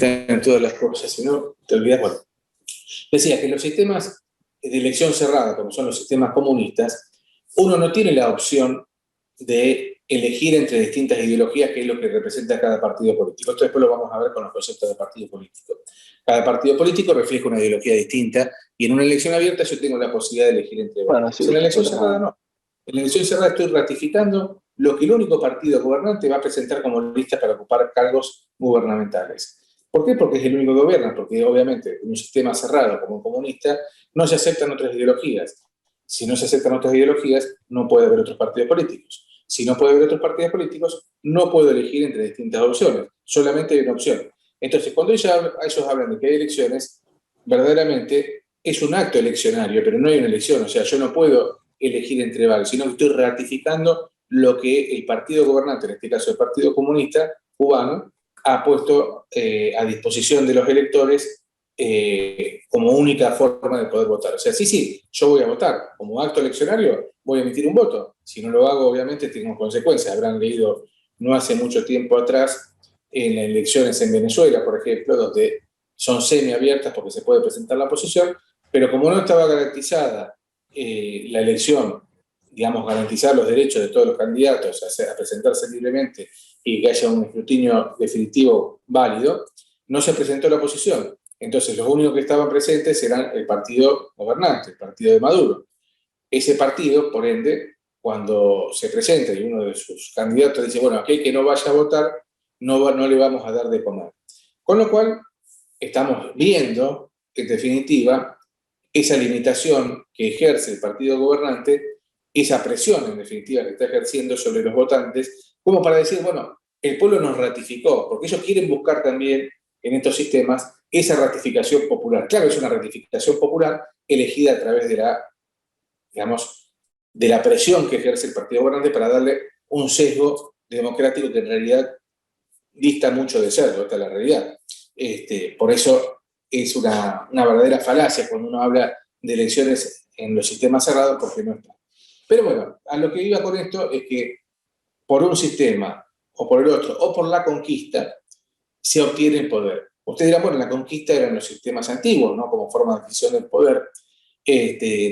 están en todas las cosas, si no te olvidas. Bueno, decía que los sistemas de elección cerrada, como son los sistemas comunistas, uno no tiene la opción de elegir entre distintas ideologías, que es lo que representa cada partido político. Esto después lo vamos a ver con los conceptos de partido político. Cada partido político refleja una ideología distinta y en una elección abierta yo tengo la posibilidad de elegir entre varios. Bueno, sí, En la elección cerrada no. En la elección cerrada estoy ratificando lo que el único partido gobernante va a presentar como lista para ocupar cargos gubernamentales. ¿Por qué? Porque es el único que gobierna, porque obviamente en un sistema cerrado como un comunista no se aceptan otras ideologías. Si no se aceptan otras ideologías, no puede haber otros partidos políticos. Si no puede haber otros partidos políticos, no puedo elegir entre distintas opciones. Solamente hay una opción. Entonces, cuando ellos hablan de que hay elecciones, verdaderamente es un acto eleccionario, pero no hay una elección. O sea, yo no puedo elegir entre varios, sino que estoy ratificando lo que el partido gobernante, en este caso el Partido Comunista Cubano, ha puesto a disposición de los electores como única forma de poder votar. O sea, sí, yo voy a votar. Como acto eleccionario voy a emitir un voto. Si no lo hago, obviamente tengo consecuencias. Habrán leído no hace mucho tiempo atrás en las elecciones en Venezuela, por ejemplo, donde son semiabiertas porque se puede presentar la oposición, pero como no estaba garantizada la elección, digamos, garantizar los derechos de todos los candidatos a presentarse libremente y que haya un escrutinio definitivo válido, no se presentó la oposición. Entonces, los únicos que estaban presentes eran el partido gobernante, el partido de Maduro. Ese partido, por ende, cuando se presenta y uno de sus candidatos dice, bueno, aquel que no vaya a votar, no le vamos a dar de comer. Con lo cual, estamos viendo, en definitiva, esa limitación que ejerce el partido gobernante, esa presión, en definitiva, que está ejerciendo sobre los votantes, como para decir, bueno, el pueblo nos ratificó, porque ellos quieren buscar también en estos sistemas esa ratificación popular. Claro, es una ratificación popular elegida a través de la, digamos, de la presión que ejerce el partido gobernante para darle un sesgo democrático que en realidad dista mucho de serlo, esta es la realidad. Por eso es una verdadera falacia cuando uno habla de elecciones en los sistemas cerrados, porque no está. Pero bueno, a lo que iba con esto es que por un sistema o por el otro, o por la conquista, se obtiene el poder. Usted dirá, bueno, la conquista eran los sistemas antiguos, ¿no? Como forma de adquisición del poder,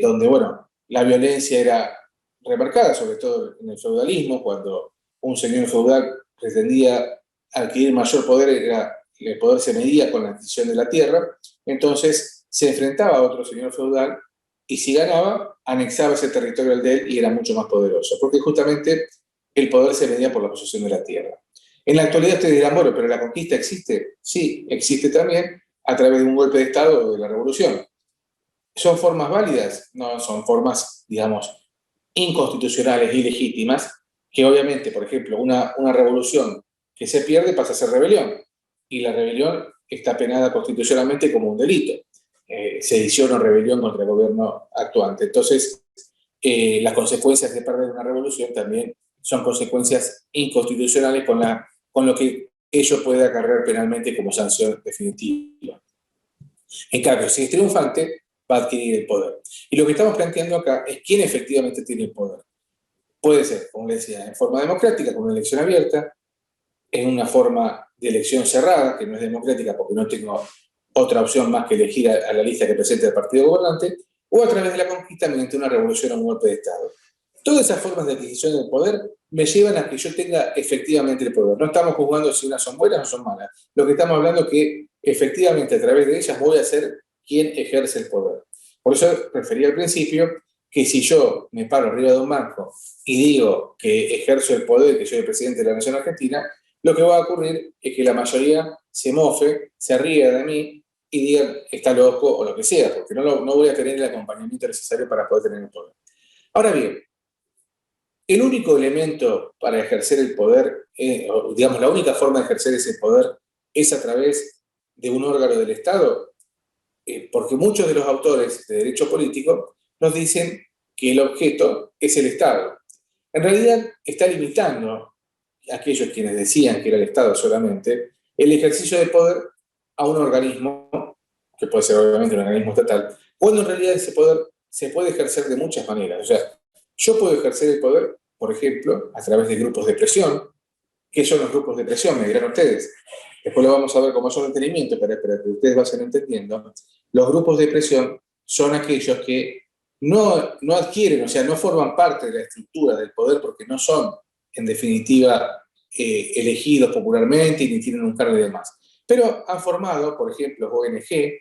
donde, bueno, la violencia era remarcada, sobre todo en el feudalismo, cuando un señor feudal pretendía adquirir mayor poder, el poder se medía con la adquisición de la tierra, entonces se enfrentaba a otro señor feudal y si ganaba, anexaba ese territorio al de él y era mucho más poderoso, porque justamente el poder se medía por la posesión de la tierra. En la actualidad ustedes dirán, bueno, pero la conquista existe. Sí, existe también a través de un golpe de Estado o de la revolución. ¿Son formas válidas? No, son formas, digamos, inconstitucionales, ilegítimas, que obviamente, por ejemplo, una revolución que se pierde pasa a ser rebelión, y la rebelión está penada constitucionalmente como un delito, sedición o rebelión contra el gobierno actuante. Entonces, las consecuencias de perder una revolución también son consecuencias inconstitucionales con lo que ello puede acarrear penalmente como sanción definitiva. En cambio, si es triunfante, va a adquirir el poder. Y lo que estamos planteando acá es quién efectivamente tiene el poder. Puede ser, como les decía, en forma democrática, con una elección abierta, en una forma de elección cerrada, que no es democrática porque no tengo otra opción más que elegir a la lista que presente el partido gobernante, o a través de la conquista mediante una revolución o un golpe de Estado. Todas esas formas de adquisición del poder me llevan a que yo tenga efectivamente el poder. No estamos juzgando si unas son buenas o son malas. Lo que estamos hablando es que efectivamente a través de ellas voy a ser quien ejerce el poder. Por eso refería al principio que si yo me paro arriba de un banco y digo que ejerzo el poder, que soy el presidente de la Nación Argentina, lo que va a ocurrir es que la mayoría se mofe, se ríe de mí y digan está loco o lo que sea, porque no voy a tener el acompañamiento necesario para poder tener el poder. Ahora bien, el único elemento para ejercer el poder, digamos, la única forma de ejercer ese poder es a través de un órgano del Estado, porque muchos de los autores de derecho político nos dicen que el objeto es el Estado. En realidad está limitando a aquellos quienes decían que era el Estado solamente el ejercicio de poder a un organismo, que puede ser obviamente un organismo estatal, cuando en realidad ese poder se puede ejercer de muchas maneras. O sea, yo puedo ejercer el poder, por ejemplo, a través de grupos de presión. ¿Qué son los grupos de presión? Me dirán ustedes. después lo vamos a ver con mayor detenimiento, pero para que ustedes vayan entendiendo, los grupos de presión son aquellos que no adquieren, o sea, no forman parte de la estructura del poder porque no son, en definitiva, elegidos popularmente y ni tienen un cargo y demás. Pero han formado, por ejemplo, ONG,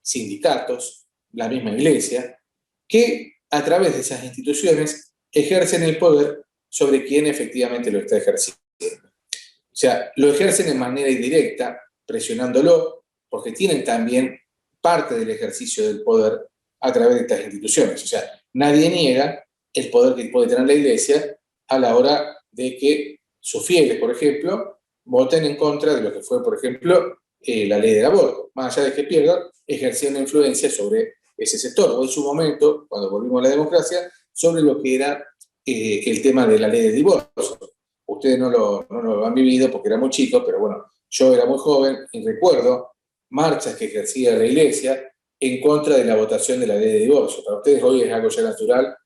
sindicatos, la misma iglesia, que a través de esas instituciones ejercen el poder sobre quien efectivamente lo está ejerciendo. O sea, lo ejercen de manera indirecta, presionándolo, porque tienen también parte del ejercicio del poder a través de estas instituciones. O sea, nadie niega el poder que puede tener la iglesia a la hora de que sus fieles, por ejemplo, voten en contra de lo que fue, por ejemplo, la ley del aborto. Más allá de que pierdan, ejercían una influencia sobre ese sector. O en su momento, cuando volvimos a la democracia, sobre lo que era el tema de la ley de divorcio. Ustedes no lo han vivido porque eran muy chicos, pero bueno, yo era muy joven y recuerdo marchas que ejercía la iglesia en contra de la votación de la ley de divorcio. Para ustedes hoy es algo ya natural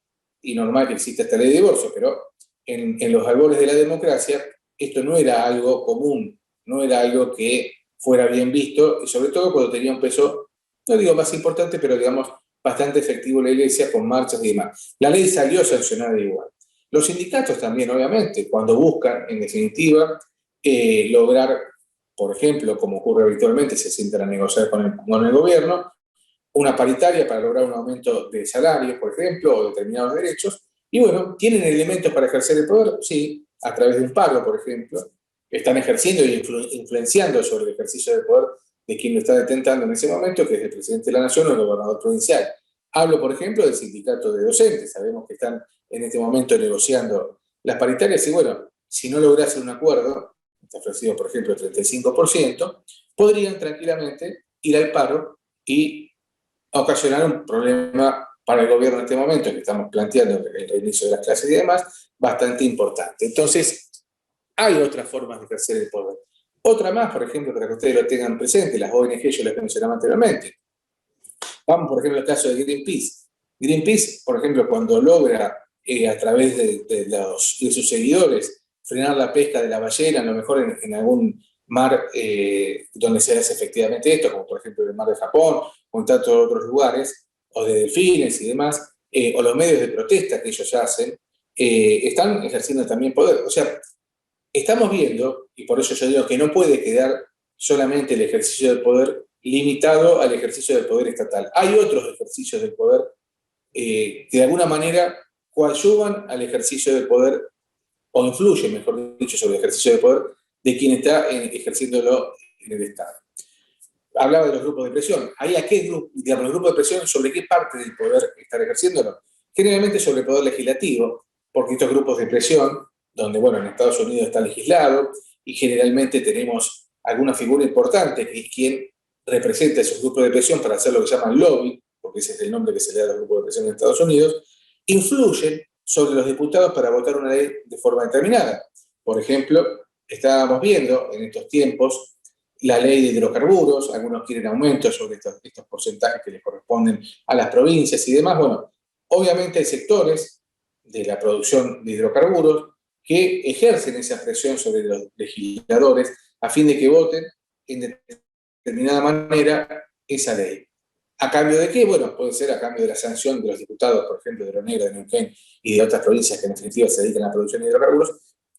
y normal que exista esta ley de divorcio, pero en los albores de la democracia esto no era algo común, no era algo que fuera bien visto, y sobre todo cuando tenía un peso, no digo más importante, pero digamos bastante efectivo la iglesia con marchas y demás. La ley salió sancionada igual. Los sindicatos también, obviamente, cuando buscan, en definitiva, lograr, por ejemplo, como ocurre habitualmente, se sientan a negociar con el gobierno, una paritaria para lograr un aumento de salarios, por ejemplo, o determinados derechos, y bueno, ¿tienen elementos para ejercer el poder? Sí, a través de un paro, por ejemplo, están ejerciendo y influenciando sobre el ejercicio del poder de quien lo está detentando en ese momento, que es el presidente de la Nación o el gobernador provincial. Hablo, por ejemplo, del sindicato de docentes, sabemos que están en este momento negociando las paritarias y bueno, si no lograse un acuerdo, está ofrecido, por ejemplo, el 35%, podrían tranquilamente ir al paro y ocasionar un problema para el gobierno en este momento, que estamos planteando el reinicio de las clases y demás, bastante importante. Entonces, hay otras formas de ejercer el poder. Otra más, por ejemplo, para que ustedes lo tengan presente, las ONG, yo les mencionaba anteriormente. Vamos, por ejemplo, al caso de Greenpeace. Greenpeace, por ejemplo, cuando logra a través de sus seguidores frenar la pesca de la ballena, a lo mejor en algún mar donde se hace efectivamente esto, como por ejemplo el mar de Japón, o en tantos otros lugares, o de delfines y demás, o los medios de protesta que ellos hacen, están ejerciendo también poder. O sea, estamos viendo, y por eso yo digo que no puede quedar solamente el ejercicio del poder limitado al ejercicio del poder estatal. Hay otros ejercicios del poder que de alguna manera coadyuvan al ejercicio del poder, o influyen, mejor dicho, sobre el ejercicio del poder de quien está ejerciéndolo en el Estado. Hablaba de los grupos de presión. ¿Ahí a qué grupo, digamos, los grupos de presión, sobre qué parte del poder están ejerciéndolo? Generalmente sobre el poder legislativo, porque estos grupos de presión, donde, bueno, en Estados Unidos está legislado, y generalmente tenemos alguna figura importante que es quien representa esos grupos de presión para hacer lo que llaman lobby, porque ese es el nombre que se le da a los grupos de presión en Estados Unidos, influyen sobre los diputados para votar una ley de forma determinada. Por ejemplo, estábamos viendo en estos tiempos la ley de hidrocarburos, algunos quieren aumentos sobre estos porcentajes que les corresponden a las provincias y demás. Bueno, obviamente hay sectores de la producción de hidrocarburos que ejercen esa presión sobre los legisladores a fin de que voten en determinada manera esa ley. ¿A cambio de qué? Bueno, puede ser a cambio de la sanción de los diputados, por ejemplo, de Río Negro, de Neuquén y de otras provincias que en definitiva se dedican a la producción de hidrocarburos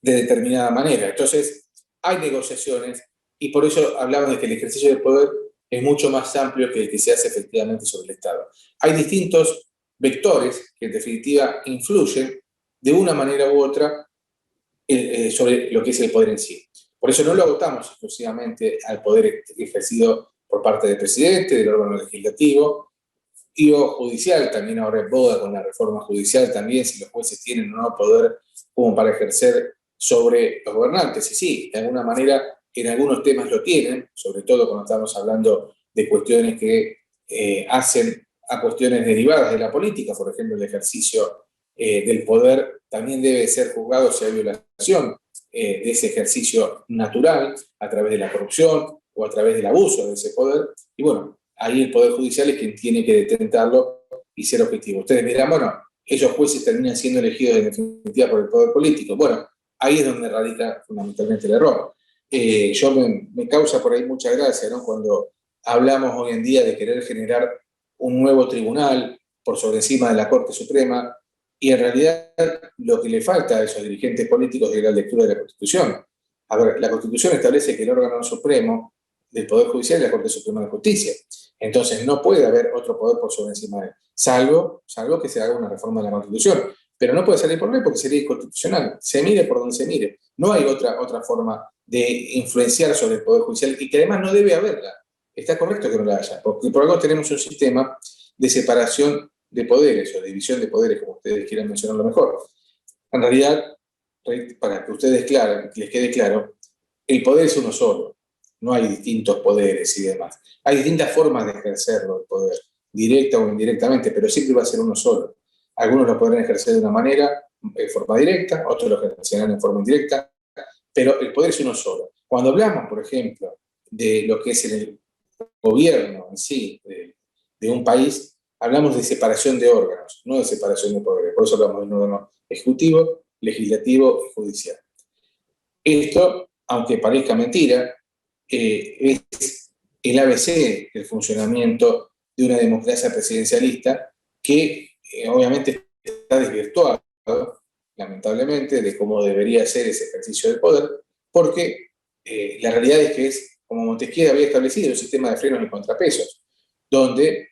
de determinada manera. Entonces, hay negociaciones y por eso hablamos de que el ejercicio del poder es mucho más amplio que el que se hace efectivamente sobre el Estado. Hay distintos vectores que en definitiva influyen de una manera u otra sobre lo que es el poder en sí. Por eso no lo agotamos exclusivamente al poder ejercido por parte del presidente, del órgano legislativo y o judicial, también ahora en boda con la reforma judicial también, si los jueces tienen o no poder como para ejercer sobre los gobernantes. Y sí, de alguna manera en algunos temas lo tienen, sobre todo cuando estamos hablando de cuestiones que hacen a cuestiones derivadas de la política, por ejemplo, el ejercicio del poder también debe ser juzgado si hay violación de ese ejercicio natural a través de la corrupción o a través del abuso de ese poder. Y bueno, ahí el Poder Judicial es quien tiene que detentarlo y ser objetivo. Ustedes dirán, bueno, esos jueces terminan siendo elegidos en definitiva por el poder político. Bueno, ahí es donde radica fundamentalmente el error. me causa por ahí mucha gracia, ¿no? Cuando hablamos hoy en día de querer generar un nuevo tribunal por sobre encima de la Corte Suprema, y en realidad lo que le falta a esos dirigentes políticos es la lectura de la Constitución. A ver, la Constitución establece que el órgano supremo del Poder Judicial es la Corte Suprema de Justicia. Entonces no puede haber otro poder por sobre encima de él, salvo que se haga una reforma de la Constitución. Pero no puede salir por ley porque sería inconstitucional. Se mire por donde se mire. No hay otra forma de influenciar sobre el Poder Judicial y que además no debe haberla. Está correcto que no la haya, porque por algo tenemos un sistema de separación de poderes o de división de poderes, como ustedes quieran mencionarlo mejor. En realidad, para que ustedes les quede claro, el poder es uno solo. No hay distintos poderes y demás. Hay distintas formas de ejercerlo, el poder, directa o indirectamente, pero siempre va a ser uno solo. Algunos lo podrán ejercer de una manera, en forma directa, otros lo ejercerán en forma indirecta, pero el poder es uno solo. Cuando hablamos, por ejemplo, de lo que es el gobierno en sí, de un país, hablamos de separación de órganos, no de separación de poderes. Por eso hablamos de un órgano ejecutivo, legislativo y judicial. Esto, aunque parezca mentira, es el ABC del funcionamiento de una democracia presidencialista que obviamente está desvirtuado, lamentablemente, de cómo debería ser ese ejercicio del poder, porque la realidad es que es, como Montesquieu había establecido, un sistema de frenos y contrapesos, donde,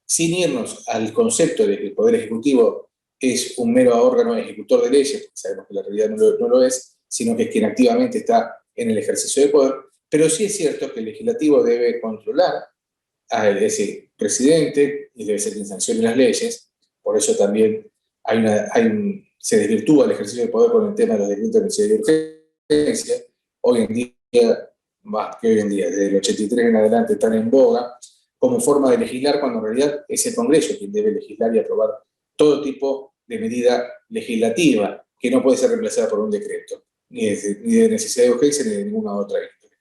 sin irnos al concepto de que el Poder Ejecutivo es un mero órgano ejecutor de leyes, porque sabemos que la realidad no lo es, sino que es quien activamente está en el ejercicio del poder, pero sí es cierto que el legislativo debe controlar a ese presidente y debe ser quien sancione las leyes. Por eso también se desvirtúa el ejercicio del poder con el tema de los decretos de necesidad de urgencia. Hoy en día, más que hoy en día, desde el 83 en adelante están en boga como forma de legislar, cuando en realidad es el Congreso quien debe legislar y aprobar todo tipo de medida legislativa que no puede ser reemplazada por un decreto, ni de necesidad de urgencia ni de ninguna otra índole.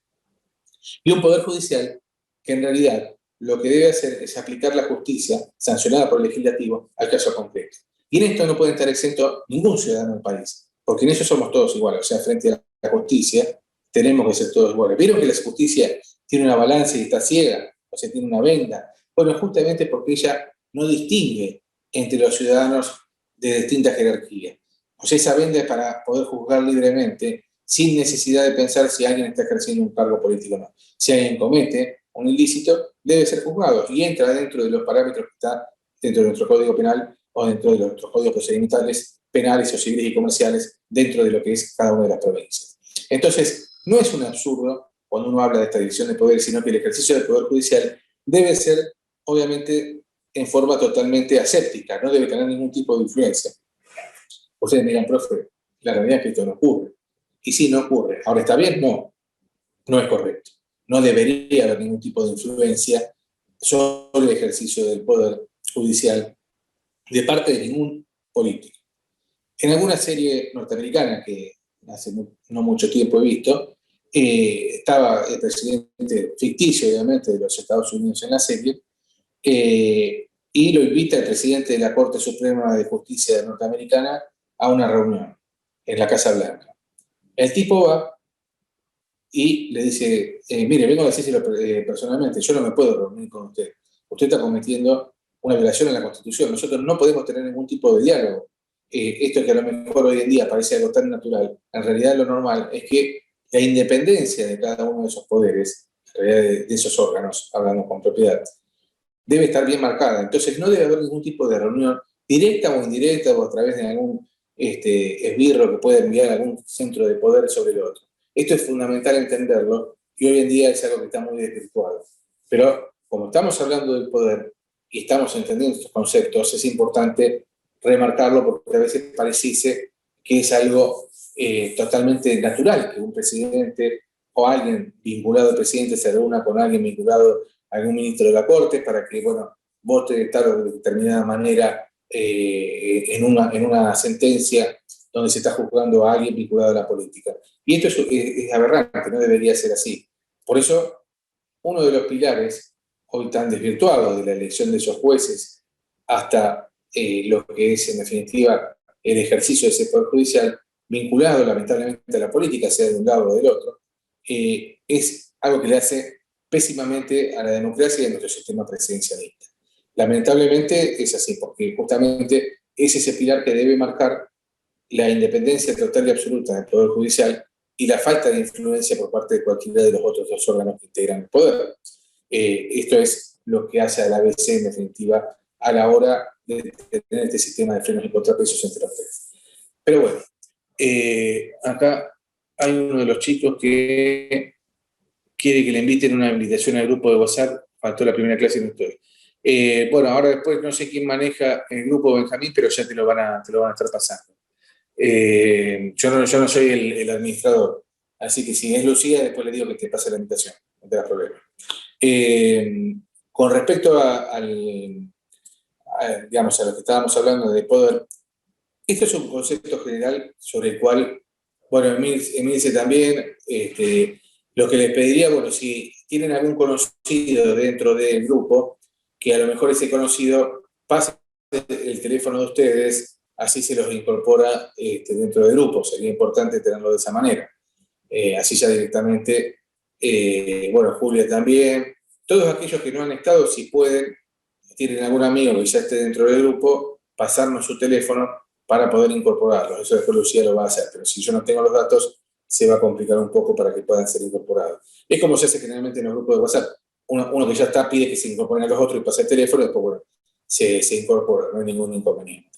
Y un poder judicial que en realidad lo que debe hacer es aplicar la justicia sancionada por el legislativo al caso concreto. Y en esto no puede estar exento ningún ciudadano del país, porque en eso somos todos iguales. O sea, frente a la justicia tenemos que ser todos iguales. ¿Vieron que la justicia tiene una balanza y está ciega? O sea, tiene una venda. Bueno, justamente porque ella no distingue entre los ciudadanos de distintas jerarquías. O sea, esa venda es para poder juzgar libremente, sin necesidad de pensar si alguien está ejerciendo un cargo político o no. Si alguien comete un ilícito, debe ser juzgado y entra dentro de los parámetros que está dentro de nuestro Código Penal o dentro de nuestros códigos procedimentales penales o civiles y comerciales dentro de lo que es cada una de las provincias. Entonces, no es un absurdo cuando uno habla de esta división de poderes, sino que el ejercicio del Poder Judicial debe ser, obviamente, en forma totalmente aséptica, no debe tener ningún tipo de influencia. Ustedes me dirán, profe, la realidad es que esto no ocurre. Y sí, no ocurre. Ahora, ¿está bien? No, no es correcto. No debería haber ningún tipo de influencia sobre el ejercicio del Poder Judicial de parte de ningún político. En alguna serie norteamericana que hace no mucho tiempo he visto, estaba el presidente ficticio, obviamente, de los Estados Unidos en la serie, y lo invita el presidente de la Corte Suprema de Justicia norteamericana a una reunión en la Casa Blanca. El tipo va y le dice, mire, vengo a decírselo personalmente, yo no me puedo reunir con usted. Usted está cometiendo una violación a la Constitución. Nosotros no podemos tener ningún tipo de diálogo. Esto que a lo mejor hoy en día parece algo tan natural, en realidad lo normal es que la independencia de cada uno de esos poderes, en realidad de esos órganos, hablando con propiedad, debe estar bien marcada. Entonces no debe haber ningún tipo de reunión directa o indirecta o a través de algún esbirro que pueda enviar a algún centro de poder sobre el otro. Esto es fundamental entenderlo y hoy en día es algo que está muy desvirtuado. Pero como estamos hablando del poder y estamos entendiendo estos conceptos, es importante remarcarlo porque a veces pareciese que es algo totalmente natural que un presidente o alguien vinculado al presidente se reúna con alguien vinculado a algún ministro de la Corte para que, bueno, vote de tal o de determinada manera en una sentencia donde se está juzgando a alguien vinculado a la política. Y esto es aberrante, no debería ser así. Por eso, uno de los pilares, hoy tan desvirtuados de la elección de esos jueces hasta lo que es, en definitiva, el ejercicio de ese poder judicial, vinculado lamentablemente a la política, sea de un lado o del otro, es algo que le hace pésimamente a la democracia y a nuestro sistema presidencialista. Lamentablemente es así, porque justamente es ese pilar que debe marcar la independencia total y absoluta del Poder Judicial y la falta de influencia por parte de cualquiera de los otros dos órganos que integran el poder. Esto es lo que hace a la ABC, en definitiva, a la hora de tener este sistema de frenos y contrapesos entre los tres. Pero bueno, acá hay uno de los chicos que quiere que le inviten una invitación al grupo de WhatsApp. Faltó la primera clase y no estoy. Bueno, ahora después no sé quién maneja el grupo Benjamín, pero ya te lo van a estar pasando. Yo no soy el administrador, así que si es Lucía, después le digo que te pase la invitación, no te das problema. Con respecto digamos, a lo que estábamos hablando de poder, este es un concepto general sobre el cual, bueno, Emilce también, lo que les pediría, bueno, si tienen algún conocido dentro del grupo, que a lo mejor ese conocido pase el teléfono de ustedes, así se los incorpora dentro del grupo. Sería importante tenerlo de esa manera. Así ya directamente, bueno, Julia también, todos aquellos que no han estado, si pueden, tienen algún amigo que ya esté dentro del grupo, pasarnos su teléfono para poder incorporarlos. Eso después Lucía lo va a hacer, pero si yo no tengo los datos, se va a complicar un poco para que puedan ser incorporados. Es como se hace generalmente en los grupos de WhatsApp. Uno que ya está pide que se incorporen a los otros y pasa el teléfono, y después, bueno, se incorpora, no hay ningún inconveniente.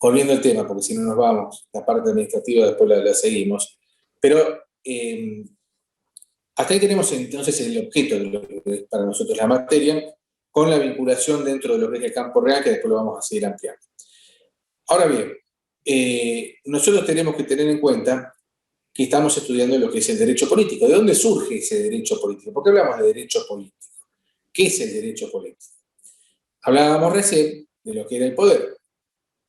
Volviendo al tema, porque si no nos vamos, la parte administrativa después la seguimos, pero hasta ahí tenemos entonces el objeto de lo que es para nosotros la materia, con la vinculación dentro de lo que es el campo real, que después lo vamos a seguir ampliando. Ahora bien, nosotros tenemos que tener en cuenta que estamos estudiando lo que es el derecho político. ¿De dónde surge ese derecho político? ¿Por qué hablamos de derecho político? ¿Qué es el derecho político? Hablábamos recién de lo que era el poder.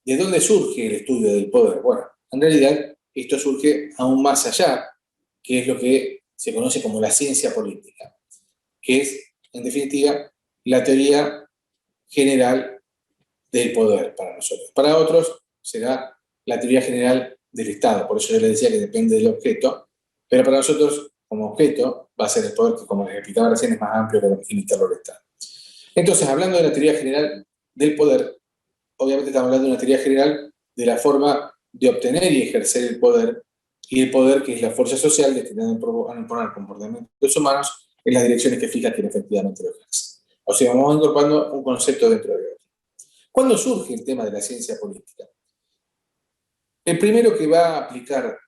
¿De dónde surge el estudio del poder? Bueno, en realidad esto surge aún más allá, que es lo que se conoce como la ciencia política, que es, en definitiva, la teoría general del poder para nosotros. Para otros será la teoría general del Estado, por eso yo les decía que depende del objeto, pero para nosotros, como objeto, va a ser el poder que, como les explicaba recién, es más amplio que limitarlo al Estado. Entonces, hablando de la teoría general del poder, obviamente estamos hablando de una teoría general de la forma de obtener y ejercer el poder, y el poder que es la fuerza social destinada a imponer comportamientos humanos en las direcciones que fija quien efectivamente lo ejerce. O sea, vamos incorporando un concepto dentro de otro. ¿Cuándo surge el tema de la ciencia política? El primero que va a aplicar,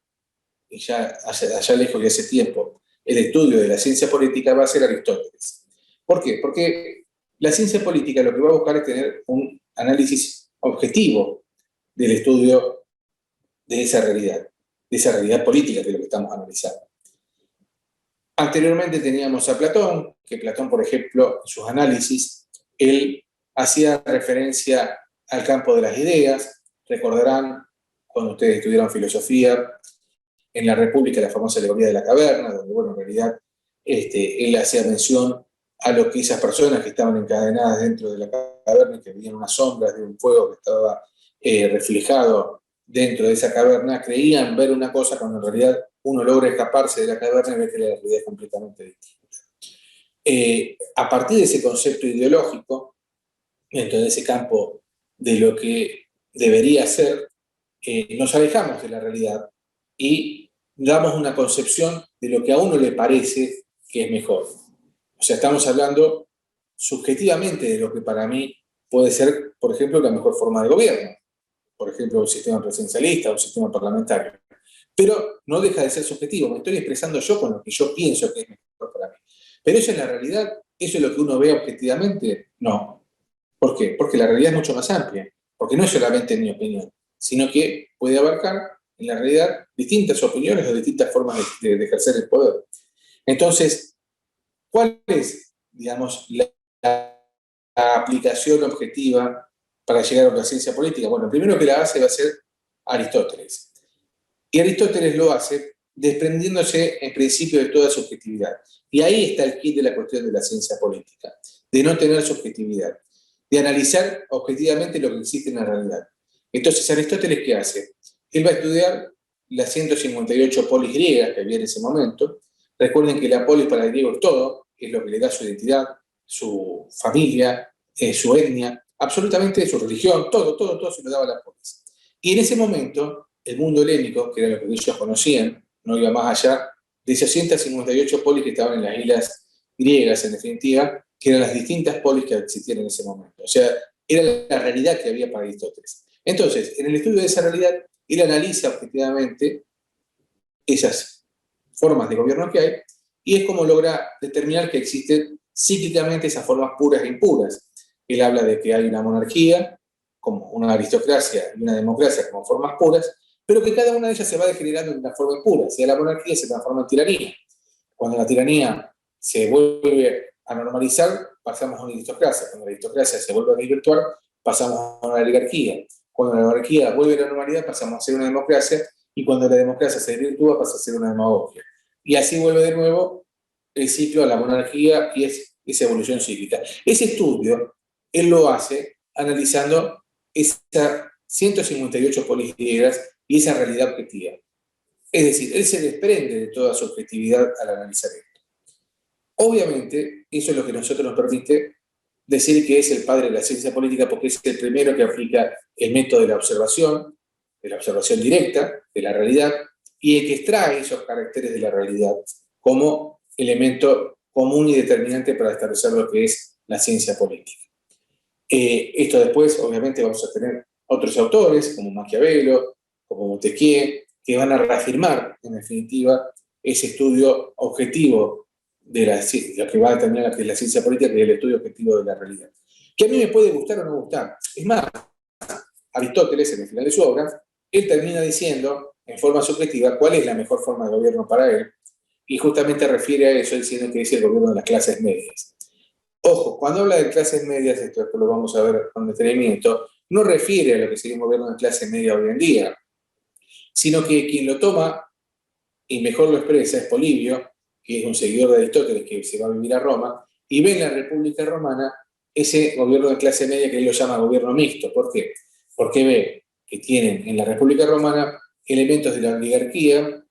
y ya allá lejos de hace tiempo, el estudio de la ciencia política va a ser Aristóteles. ¿Por qué? Porque la ciencia política lo que va a buscar es tener un análisis objetivo del estudio de esa realidad política que es lo que estamos analizando. Anteriormente teníamos a Platón, que Platón, por ejemplo, en sus análisis, él hacía referencia al campo de las ideas. Recordarán, cuando ustedes estudiaron filosofía, en la República, la famosa alegoría de la caverna, donde, bueno, en realidad él hacía mención a lo que esas personas que estaban encadenadas dentro de la caverna y que veían unas sombras de un fuego que estaba reflejado dentro de esa caverna, creían ver una cosa cuando en realidad uno logra escaparse de la caverna y ve que la realidad es completamente distinta. A partir de ese concepto ideológico, dentro de ese campo de lo que debería ser, nos alejamos de la realidad y damos una concepción de lo que a uno le parece que es mejor. O sea, estamos hablando subjetivamente de lo que para mí puede ser, por ejemplo, la mejor forma de gobierno. Por ejemplo, un sistema presidencialista, un sistema parlamentario. Pero no deja de ser subjetivo, me estoy expresando yo con lo que yo pienso que es mejor para mí. Pero eso es la realidad, eso es lo que uno ve objetivamente, no. ¿Por qué? Porque la realidad es mucho más amplia, porque no es solamente mi opinión, sino que puede abarcar en la realidad distintas opiniones o distintas formas de ejercer el poder. Entonces, ¿cuál es, digamos, la aplicación objetiva para llegar a la ciencia política? Bueno, el primero que la hace va a ser Aristóteles. Y Aristóteles lo hace desprendiéndose en principio de toda subjetividad. Y ahí está el kit de la cuestión de la ciencia política, de no tener subjetividad, de analizar objetivamente lo que existe en la realidad. Entonces, ¿Aristóteles qué hace? Él va a estudiar las 158 polis griegas que había en ese momento. Recuerden que la polis para el griego es todo, es lo que le da su identidad, su familia, su etnia, absolutamente su religión, todo se lo daba la polis. Y en ese momento, el mundo helénico, que era lo que ellos conocían, no iba más allá de esas 158 polis que estaban en las islas griegas, en definitiva, que eran las distintas polis que existían en ese momento. O sea, era la realidad que había para Aristóteles. Entonces, en el estudio de esa realidad, él analiza objetivamente esas formas de gobierno que hay y es como logra determinar que existen cíclicamente esas formas puras e impuras. Él habla de que hay una monarquía, como una aristocracia y una democracia como formas puras, pero que cada una de ellas se va degenerando en una forma impura. Si la monarquía se transforma en tiranía. Cuando la tiranía se vuelve a normalizar, pasamos a una aristocracia. Cuando la aristocracia se vuelve a desvirtuar, pasamos a una oligarquía. Cuando la oligarquía vuelve a la normalidad, pasamos a ser una democracia, y cuando la democracia se desvirtúa, pasa a ser una demagogia. Y así vuelve de nuevo el ciclo a la monarquía y es esa evolución cíclica. Ese estudio, él lo hace analizando esas 158 polis griegas y esa realidad objetiva. Es decir, él se desprende de toda su objetividad al analizar esto. Obviamente, eso es lo que nosotros nos permite decir que es el padre de la ciencia política, porque es el primero que aplica el método de la observación directa de la realidad, y el que extrae esos caracteres de la realidad como elemento común y determinante para establecer lo que es la ciencia política. Esto después, obviamente, vamos a tener otros autores, como Maquiavelo, como Montesquieu, que van a reafirmar, en definitiva, ese estudio objetivo de lo que va a determinar lo que es la ciencia política, que es el estudio objetivo de la realidad. Que a mí me puede gustar o no gustar. Es más, Aristóteles, en el final de su obra, él termina diciendo, en forma subjetiva, cuál es la mejor forma de gobierno para él, y justamente refiere a eso diciendo que es el gobierno de las clases medias. Ojo, cuando habla de clases medias, esto lo vamos a ver con detenimiento, no refiere a lo que sería un gobierno de clase media hoy en día, sino que quien lo toma y mejor lo expresa es Polibio, que es un seguidor de Aristóteles que se va a vivir a Roma, y ve en la República Romana ese gobierno de clase media que él lo llama gobierno mixto. ¿Por qué? Porque ve que tienen en la República Romana elementos de la oligarquía,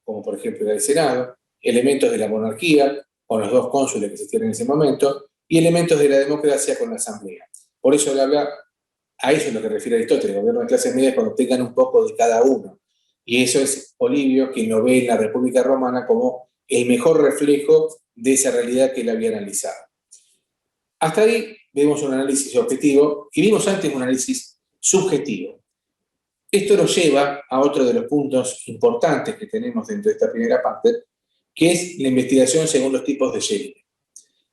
como por ejemplo el Senado, elementos de la monarquía, con los dos cónsules que existían en ese momento, y elementos de la democracia con la asamblea. Por eso él habla, a eso es lo que refiere Aristóteles, el gobierno de clases medias, cuando tengan un poco de cada uno. Y eso es Polibio, quien lo ve en la República Romana como el mejor reflejo de esa realidad que él había analizado. Hasta ahí vemos un análisis objetivo y vimos antes un análisis subjetivo. Esto nos lleva a otro de los puntos importantes que tenemos dentro de esta primera parte, que es la investigación según los tipos de Jelinek,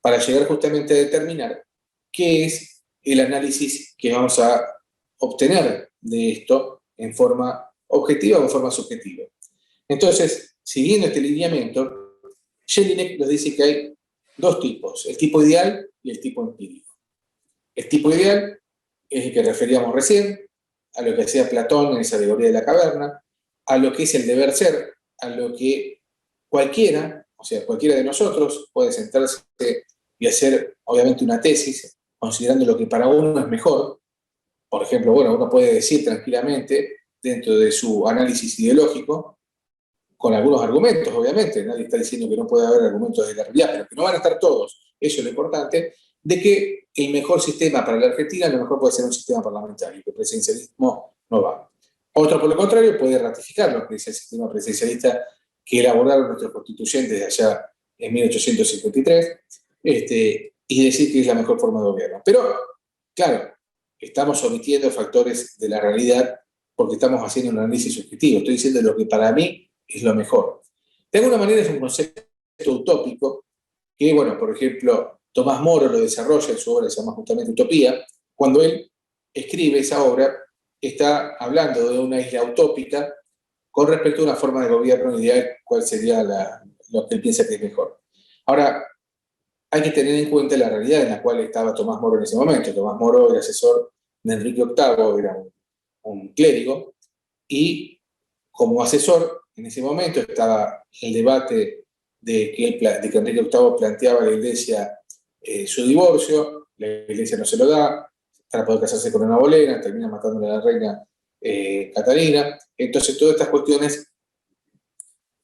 para llegar justamente a determinar qué es el análisis que vamos a obtener de esto en forma objetiva o en forma subjetiva. Entonces, siguiendo este lineamiento, Jelinek nos dice que hay dos tipos, el tipo ideal y el tipo empírico. El tipo ideal es el que referíamos recién, a lo que hacía Platón en esa alegoría de la caverna, a lo que es el deber ser, a lo que cualquiera, o sea, cualquiera de nosotros puede sentarse y hacer, obviamente, una tesis, considerando lo que para uno es mejor. Por ejemplo, bueno, uno puede decir tranquilamente, dentro de su análisis ideológico, con algunos argumentos, obviamente, nadie está diciendo que no puede haber argumentos de la realidad, pero que no van a estar todos, eso es lo importante, de que el mejor sistema para la Argentina a lo mejor puede ser un sistema parlamentario, que el presidencialismo no va. Otro, por lo contrario, puede ratificar lo que dice el sistema presidencialista que elaboraron nuestros constituyentes de allá en 1853, y decir que es la mejor forma de gobierno. Pero, claro, estamos omitiendo factores de la realidad porque estamos haciendo un análisis subjetivo. Estoy diciendo lo que para mí es lo mejor. De alguna manera es un concepto utópico que, bueno, por ejemplo, Tomás Moro lo desarrolla en su obra que se llama justamente Utopía. Cuando él escribe esa obra, está hablando de una isla utópica con respecto a una forma de gobierno ideal, cuál sería lo que él piensa que es mejor. Ahora, hay que tener en cuenta la realidad en la cual estaba Tomás Moro en ese momento. Tomás Moro era asesor de Enrique VIII, era un clérigo, y como asesor, en ese momento estaba el debate de que Enrique VIII planteaba a la Iglesia su divorcio, la Iglesia no se lo da, para poder casarse con una bolera, termina matándole a la reina Catalina. Entonces, todas estas cuestiones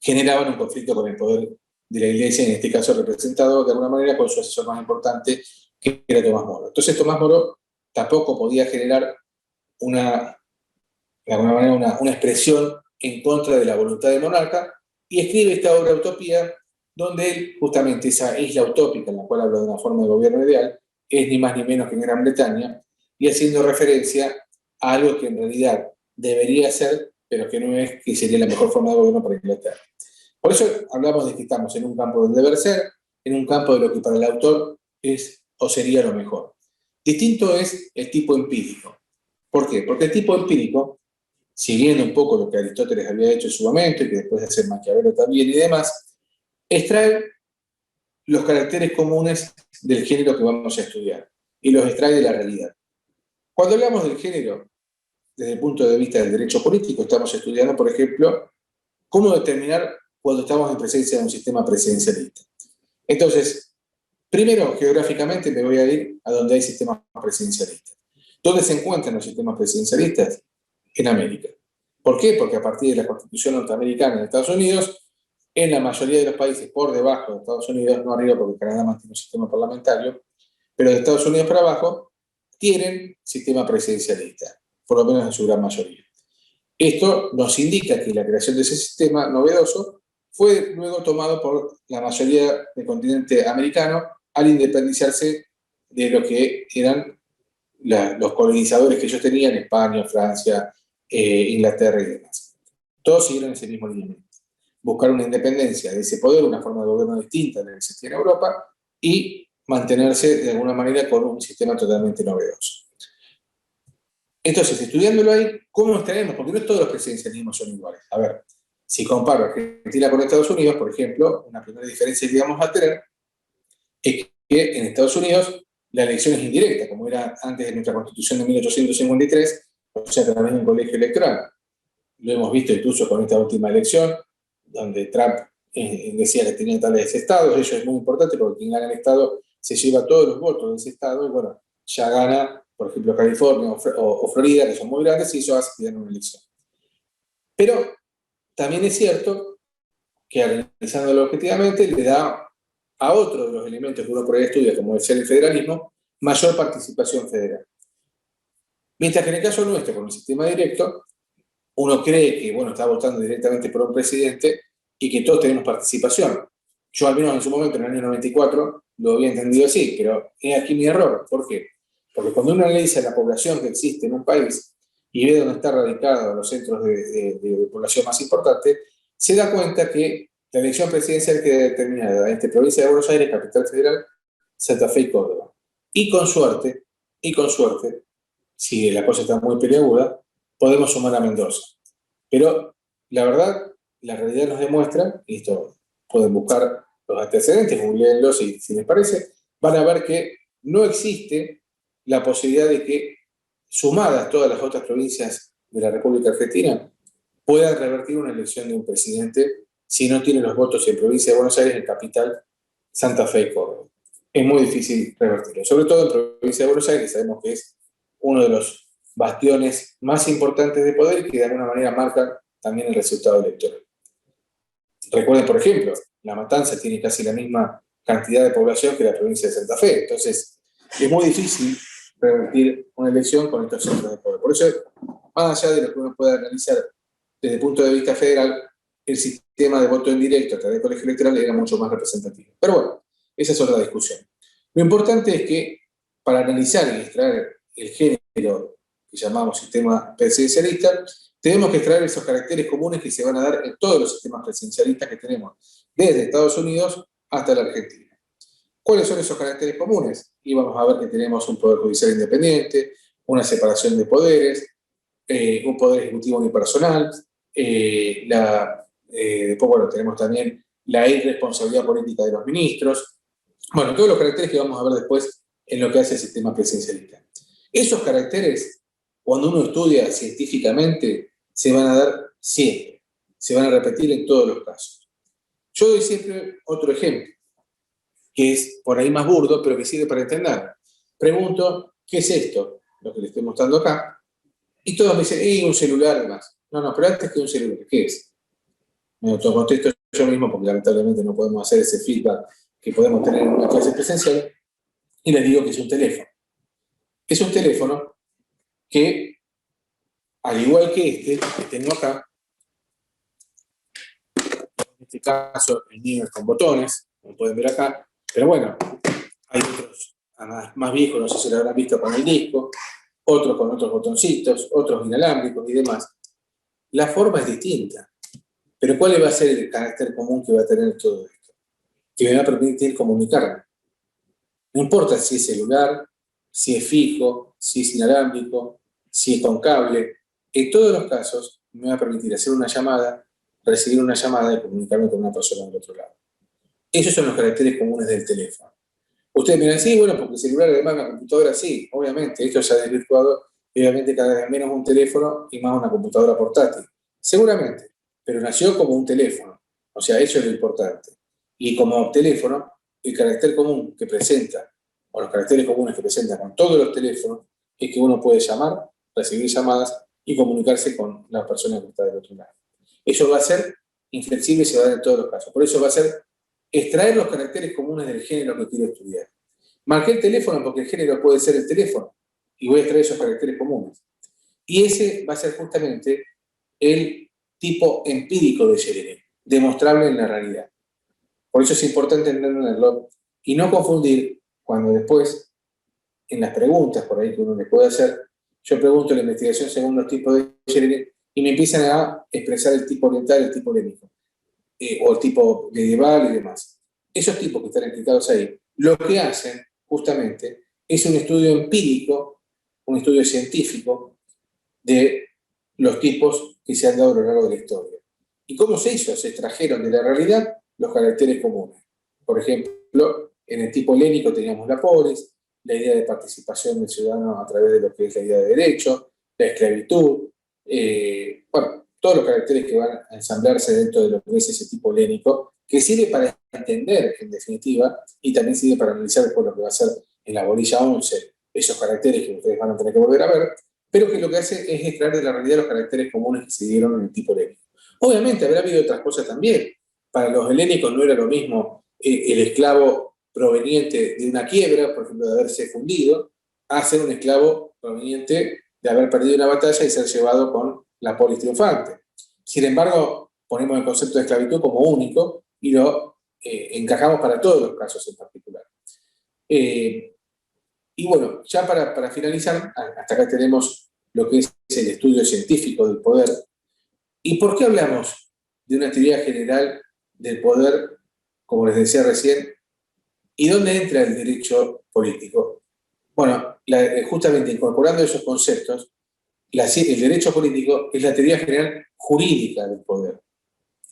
generaban un conflicto con el poder de la Iglesia, en este caso representado de alguna manera con su asesor más importante, que era Tomás Moro. Entonces Tomás Moro tampoco podía generar de alguna manera una expresión en contra de la voluntad del monarca, y escribe esta obra Utopía, donde él, justamente esa isla utópica en la cual habla de una forma de gobierno ideal, es ni más ni menos que en Gran Bretaña, y haciendo referencia a algo que en realidad debería ser, pero que no es, que sería la mejor forma de gobierno para Inglaterra. Por eso hablamos de que estamos en un campo del deber ser, en un campo de lo que para el autor es o sería lo mejor. Distinto es el tipo empírico. ¿Por qué? Porque el tipo empírico, siguiendo un poco lo que Aristóteles había hecho en su momento, y que después de hacer Maquiavelo también y demás, extrae los caracteres comunes del género que vamos a estudiar y los extrae de la realidad. Cuando hablamos del género, desde el punto de vista del derecho político, estamos estudiando, por ejemplo, cómo determinar cuando estamos en presencia de un sistema presidencialista. Entonces, primero, geográficamente me voy a ir a donde hay sistemas presidencialistas. ¿Dónde se encuentran los sistemas presidencialistas? En América. ¿Por qué? Porque a partir de la Constitución norteamericana en Estados Unidos, en la mayoría de los países por debajo de Estados Unidos, no arriba porque Canadá mantiene un sistema parlamentario, pero de Estados Unidos para abajo, tienen sistema presidencialista, por lo menos en su gran mayoría. Esto nos indica que la creación de ese sistema novedoso fue luego tomado por la mayoría del continente americano al independizarse de lo que eran los colonizadores que ellos tenían, España, Francia, Inglaterra y demás. Todos siguieron ese mismo lineamiento. Buscar una independencia de ese poder, una forma de gobierno distinta de la que existía en Europa, y mantenerse de alguna manera con un sistema totalmente novedoso. Entonces, estudiándolo ahí, ¿cómo nos tenemos? Porque no todos los presidencialismos son iguales. A ver, si comparo Argentina con Estados Unidos, por ejemplo, una primera diferencia que vamos a tener es que en Estados Unidos la elección es indirecta, como era antes de nuestra Constitución de 1853, o sea, a través de un colegio electoral. Lo hemos visto incluso con esta última elección, donde Trump decía que tenía tales estados. Eso es muy importante porque quien gana el estado se lleva todos los votos de ese estado, y bueno, ya gana, por ejemplo, California o Florida, que son muy grandes, y eso hace que ganen una elección. Pero también es cierto que analizándolo objetivamente le da a otro de los elementos que uno por ahí estudia, como es el federalismo, mayor participación federal. Mientras que en el caso nuestro, con el sistema directo, uno cree que, bueno, está votando directamente por un presidente y que todos tenemos participación. Yo, al menos en su momento, en el año 94, lo había entendido así, pero es aquí mi error. ¿Por qué? Porque cuando uno analiza la población que existe en un país y ve dónde está radicado los centros de población más importantes, se da cuenta que la elección presidencial queda determinada entre provincia de Buenos Aires, capital federal, Santa Fe y Córdoba. Y con suerte, si la cosa está muy peleaguda, podemos sumar a Mendoza. Pero la verdad, la realidad nos demuestra, y esto pueden buscar los antecedentes, googleenlos si les parece, van a ver que no existe la posibilidad de que, sumadas todas las otras provincias de la República Argentina, puedan revertir una elección de un presidente si no tienen los votos en provincia de Buenos Aires, en capital, Santa Fe y Córdoba. Es muy difícil revertirlo, sobre todo en provincia de Buenos Aires, que sabemos que es uno de los bastiones más importantes de poder y que de alguna manera marcan también el resultado electoral. Recuerden, por ejemplo, La Matanza tiene casi la misma cantidad de población que la provincia de Santa Fe, entonces es muy difícil revertir una elección con estos centros de poder. Por eso, más allá de lo que uno pueda analizar desde el punto de vista federal, el sistema de voto en directo a través del colegio electoral era mucho más representativo. Pero bueno, esa es otra discusión. Lo importante es que para analizar y extraer el género que llamamos sistema presidencialista, tenemos que extraer esos caracteres comunes que se van a dar en todos los sistemas presidencialistas que tenemos, desde Estados Unidos hasta la Argentina. ¿Cuáles son esos caracteres comunes? Y vamos a ver que tenemos un poder judicial independiente, una separación de poderes, un poder ejecutivo unipersonal, después, bueno, tenemos también la irresponsabilidad política de los ministros. Bueno, todos los caracteres que vamos a ver después en lo que hace el sistema presidencialista. Esos caracteres, cuando uno estudia científicamente, se van a dar siempre, se van a repetir en todos los casos. Yo doy siempre otro ejemplo, que es por ahí más burdo, pero que sirve para entender. Pregunto, ¿qué es esto? Lo que les estoy mostrando acá. Y todos me dicen, un celular además. No, pero antes que un celular, ¿qué es? me autocontesto yo mismo, porque lamentablemente no podemos hacer ese feedback que podemos tener en una clase presencial, y les digo que es un teléfono. Es un teléfono que, al igual que este que tengo acá, en este caso el mío es con botones, como pueden ver acá, pero bueno, hay otros más viejos, no sé si lo habrán visto con el disco, otros con otros botoncitos, otros inalámbricos y demás. La forma es distinta, pero ¿cuál va a ser el carácter común que va a tener todo esto? Que me va a permitir comunicarme. No importa si es celular, si es fijo, si es inalámbrico, si es con cable. En todos los casos me va a permitir hacer una llamada, recibir una llamada y comunicarme con una persona del otro lado. Esos son los caracteres comunes del teléfono. Ustedes me dirán, sí, bueno, porque el celular además una computadora, sí, obviamente, esto se ha desvirtuado, obviamente cada vez menos un teléfono y más una computadora portátil. Seguramente, pero nació como un teléfono, o sea, eso es lo importante. Y como teléfono, el carácter común que presenta, o los caracteres comunes que presenta con todos los teléfonos, es que uno puede llamar, recibir llamadas y comunicarse con la persona que está del otro lado. Eso va a ser inflexible y se va a dar en todos los casos. Por eso va a ser extraer los caracteres comunes del género que quiero estudiar. Marqué el teléfono porque el género puede ser el teléfono y voy a extraer esos caracteres comunes. Y ese va a ser justamente el tipo empírico de Jeremy, demostrable en la realidad. Por eso es importante entenderlo y no confundir cuando después, en las preguntas por ahí que uno le puede hacer, yo pregunto la investigación según los tipos de Jeremy y me empiezan a expresar el tipo oriental, el tipo helénico, o el tipo medieval y demás. Esos tipos que están explicados ahí, lo que hacen justamente es un estudio empírico, un estudio científico de los tipos que se han dado a lo largo de la historia. ¿Y cómo se hizo? Se extrajeron de la realidad los caracteres comunes. Por ejemplo, en el tipo helénico teníamos la polis, la idea de participación del ciudadano a través de lo que es la idea de derecho, la esclavitud, bueno, todos los caracteres que van a ensamblarse dentro de lo que es ese tipo helénico, que sirve para entender, en definitiva, y también sirve para analizar después lo que va a ser en la bolilla 11, esos caracteres que ustedes van a tener que volver a ver, pero que lo que hace es extraer de la realidad los caracteres comunes que se dieron en el tipo helénico. Obviamente habrá habido otras cosas también. Para los helénicos no era lo mismo el esclavo proveniente de una quiebra, por ejemplo, de haberse fundido, a ser un esclavo proveniente de haber perdido una batalla y ser llevado con la polis triunfante. Sin embargo, ponemos el concepto de esclavitud como único y lo encajamos para todos los casos en particular. Y bueno, ya para finalizar, hasta acá tenemos lo que es el estudio científico del poder. ¿Y por qué hablamos de una teoría general del poder, como les decía recién, y dónde entra el derecho político? Bueno, justamente incorporando esos conceptos, el derecho político es la teoría general jurídica del poder.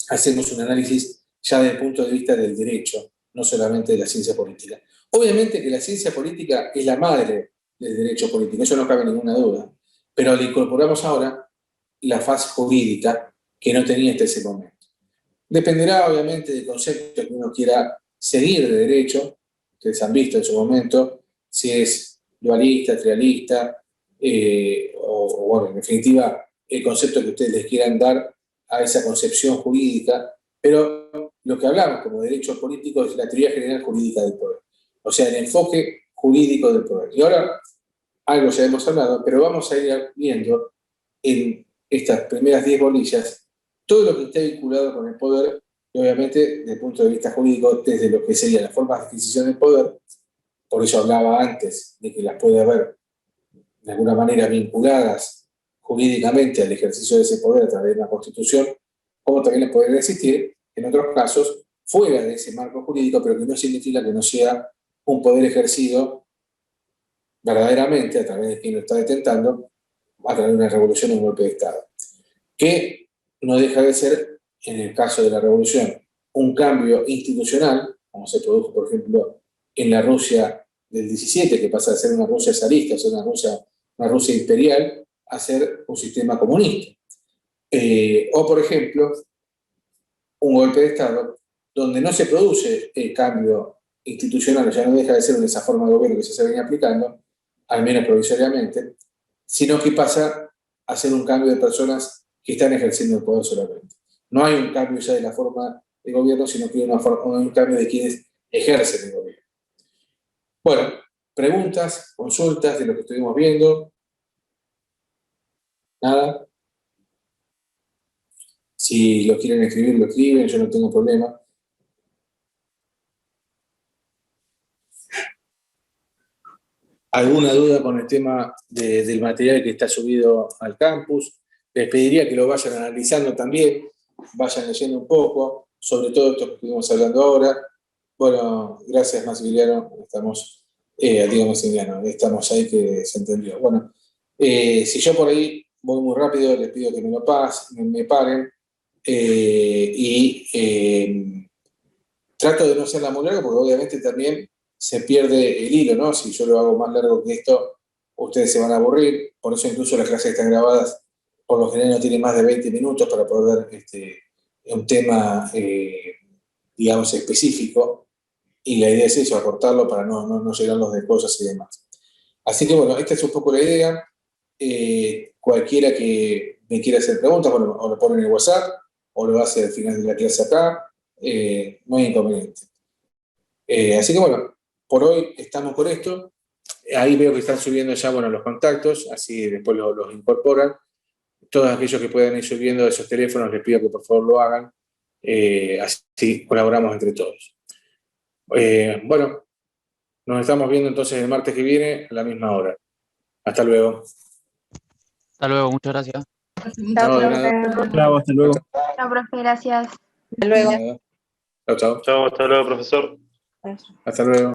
Hacemos un análisis ya desde el punto de vista del derecho, no solamente de la ciencia política. Obviamente que la ciencia política es la madre del derecho político, eso no cabe ninguna duda, pero le incorporamos ahora la fase jurídica que no tenía hasta ese momento. Dependerá obviamente del concepto que uno quiera seguir de derecho, ustedes han visto en su momento, si es dualista, trialista, o bueno, en definitiva, el concepto que ustedes les quieran dar a esa concepción jurídica, pero lo que hablamos como derecho político es la teoría general jurídica del poder, o sea, el enfoque jurídico del poder. Y ahora, algo ya hemos hablado, pero vamos a ir viendo en estas primeras 10 bolillas todo lo que está vinculado con el poder, y obviamente desde el punto de vista jurídico, desde lo que serían las formas de adquisición del poder, por eso hablaba antes de que las puede haber de alguna manera vinculadas jurídicamente al ejercicio de ese poder a través de una constitución, como también le pueden existir, en otros casos, fuera de ese marco jurídico, pero que no significa que no sea un poder ejercido verdaderamente a través de quien lo está detentando, a través de una revolución o un golpe de Estado. Que no deja de ser, en el caso de la revolución, un cambio institucional, como se produjo, por ejemplo, en la Rusia del 17, que pasa de ser una Rusia zarista, a ser una Rusia imperial, a ser un sistema comunista. O, por ejemplo, un golpe de Estado donde no se produce el cambio institucional, ya no deja de ser esa forma de gobierno que se venía aplicando, al menos provisoriamente, sino que pasa a ser un cambio de personas que están ejerciendo el poder solamente. No hay un cambio ya de la forma de gobierno, sino que hay un cambio de quienes ejercen el gobierno. Bueno, preguntas, consultas de lo que estuvimos viendo. Nada. Si lo quieren escribir, lo escriben, yo no tengo problema. ¿Alguna duda con el tema del material que está subido al campus? Les pediría que lo vayan analizando también, vayan leyendo un poco, sobre todo esto que estuvimos hablando ahora. Bueno, gracias Maximiliano, estamos, Maximiliano, estamos ahí que se entendió. Bueno, si yo por ahí voy muy rápido, les pido que me lo pasen, me paren, trato de no hacerla muy larga porque obviamente también se pierde el hilo, ¿no? Si yo lo hago más largo que esto, ustedes se van a aburrir, por eso incluso las clases que están grabadas por lo general no tienen más de 20 minutos para poder ver un tema, digamos, específico, y la idea es eso, acortarlo para no llenarlos de cosas y demás. Así que bueno, esta es un poco la idea. Cualquiera que me quiera hacer preguntas, bueno, o lo pone en el WhatsApp, o lo hace al final de la clase acá, no hay inconveniente. Así que bueno, por hoy estamos con esto. Ahí veo que están subiendo ya, bueno, los contactos, así después los incorporan. Todos aquellos que puedan ir subiendo esos teléfonos, les pido que por favor lo hagan. Así colaboramos entre todos. Bueno, nos estamos viendo entonces el martes que viene a la misma hora. Hasta luego. Hasta luego, muchas gracias. No, de nada. Bravo, hasta luego. Chao, profe, gracias. Hasta luego. Chao, chao. Chao, hasta luego, profesor. Hasta luego.